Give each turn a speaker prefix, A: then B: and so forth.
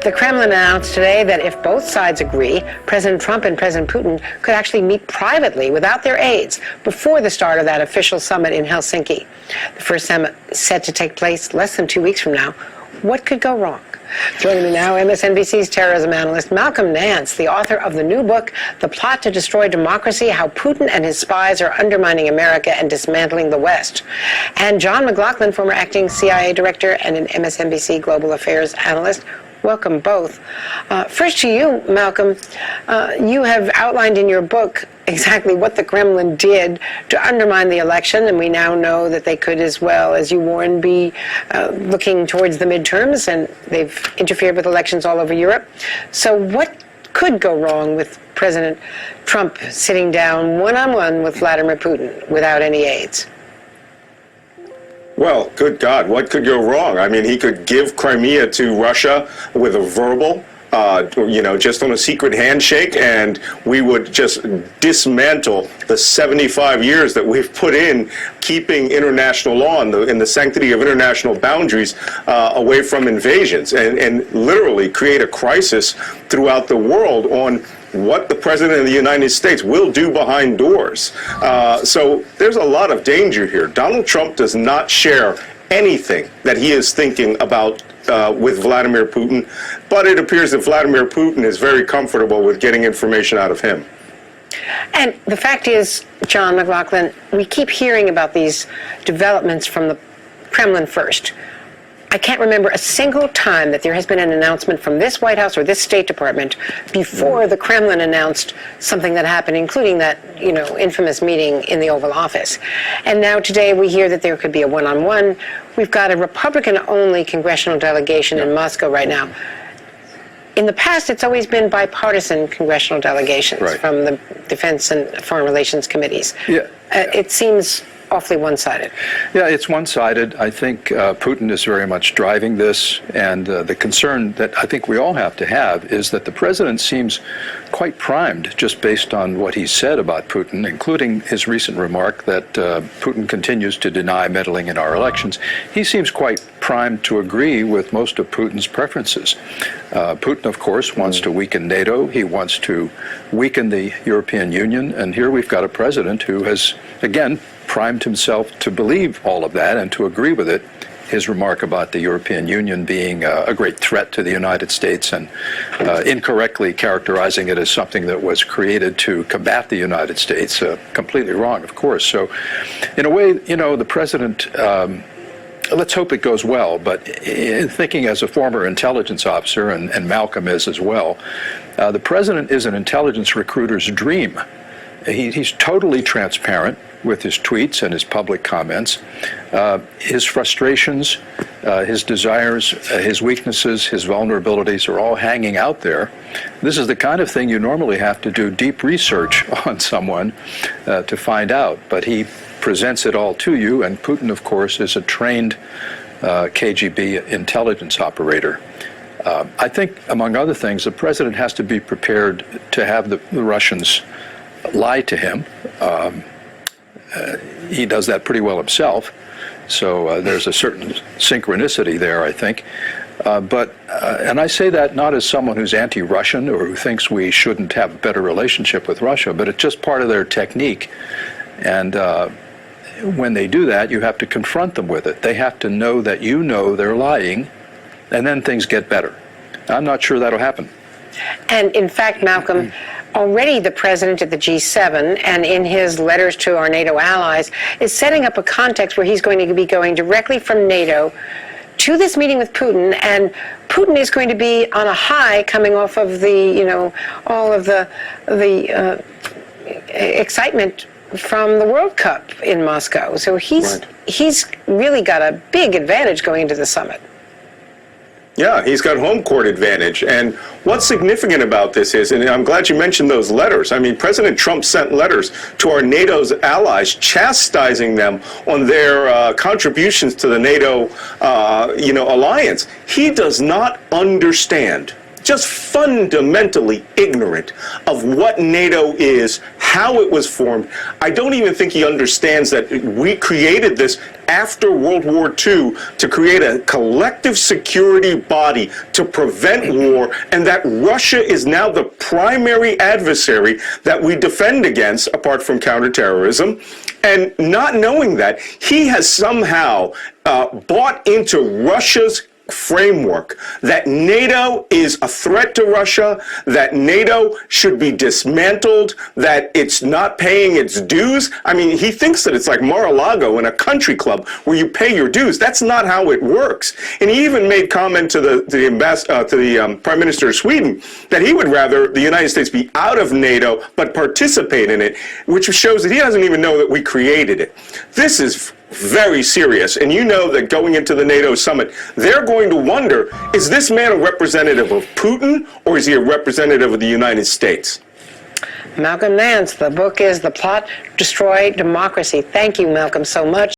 A: The Kremlin announced today that if both sides agree, President Trump and President Putin could actually meet privately without their aides before the start of that official summit in Helsinki. The first summit is set to take place less than 2 weeks from now. What could go wrong? Joining me now, MSNBC's terrorism analyst Malcolm Nance, the author of the new book, The Plot to Destroy Democracy, How Putin and His Spies Are Undermining America and Dismantling the West. And John McGlaughlin, former acting CIA director and an MSNBC global affairs analyst. Welcome both. First to you, Malcolm. You have outlined in your book exactly what the Kremlin did to undermine the election, and we now know that they could, as well, as you warned, be looking towards the midterms, and they've interfered with elections all over Europe. So what could go wrong with President Trump sitting down one-on-one with Vladimir Putin without any aides?
B: Well, good God, what could go wrong? I mean, he could give Crimea to Russia with a verbal, just on a secret handshake, and we would just dismantle the 75 years that we've put in keeping international law and the sanctity of international boundaries away from invasions, and literally create a crisis throughout the world on what the President of the United States will do behind doors. So there's a lot of danger here. Donald Trump does not share anything that he is thinking about with Vladimir Putin, but it appears that Vladimir Putin is very comfortable with getting information out of him.
A: And the fact is, John McLaughlin, we keep hearing about these developments from the Kremlin first. I can't remember a single time that there has been an announcement from this White House or this State Department before the Kremlin announced something that happened, including that, infamous meeting in the Oval Office. And now today we hear that there could be a one-on-one. We've got a Republican-only congressional delegation in Moscow right now. In the past, it's always been bipartisan congressional delegations from the Defense and Foreign Relations committees. It seems awfully one-sided.
C: Yeah, it's one-sided. I think Putin is very much driving this, and the concern that I think we all have to have is that the president seems quite primed, just based on what he said about Putin, including his recent remark that Putin continues to deny meddling in our elections. He seems quite primed to agree with most of Putin's preferences. Putin, of course, wants to weaken NATO. He wants to weaken the European Union, and here we've got a president who has, again, primed himself to believe all of that and to agree with it. His remark about the European Union being a great threat to the United States and incorrectly characterizing it as something that was created to combat the United States, completely wrong, of course. So in a way, the president, let's hope it goes well, but in thinking as a former intelligence officer, and Malcolm is as well, the president is an intelligence recruiter's dream. He's totally transparent with his tweets and his public comments. His frustrations, his desires, his weaknesses, his vulnerabilities are all hanging out there. This is the kind of thing you normally have to do deep research on someone to find out, but he presents it all to you, and Putin, of course, is a trained KGB intelligence operator. I think, among other things, the president has to be prepared to have the Russians lie to him. He does that pretty well himself, so there's a certain synchronicity there, I think. And I say that not as someone who's anti-Russian or who thinks we shouldn't have a better relationship with Russia, but it's just part of their technique. And when they do that, you have to confront them with it. They have to know that you know they're lying, and then things get better. I'm not sure that'll happen.
A: And in fact, Malcolm, already the president at the G7 and in his letters to our NATO allies is setting up a context where he's going to be going directly from NATO to this meeting with Putin, and Putin is going to be on a high coming off of the, all of the excitement from the World Cup in Moscow. So he's really got a big advantage going into the summit.
B: Yeah, he's got home court advantage. And what's significant about this is, and I'm glad you mentioned those letters. I mean, President Trump sent letters to our NATO's allies, chastising them on their contributions to the NATO, alliance. He does not understand just fundamentally ignorant of what NATO is, how it was formed. I don't even think he understands that we created this after World War II to create a collective security body to prevent war, and that Russia is now the primary adversary that we defend against, apart from counterterrorism. And not knowing that, he has somehow bought into Russia's framework that NATO is a threat to Russia, that NATO should be dismantled, that it's not paying its dues. I mean, he thinks that it's like Mar-a-Lago in a country club where you pay your dues. That's not how it works. And he even made comment to the Prime Minister of Sweden that he would rather the United States be out of NATO but participate in it, which shows that he doesn't even know that we created it. This is very serious. And you know that going into the NATO summit, they're going to wonder, is this man a representative of Putin or is he a representative of the United States?
A: Malcolm Nance, the book is The Plot to Destroy Democracy. Thank you, Malcolm, so much.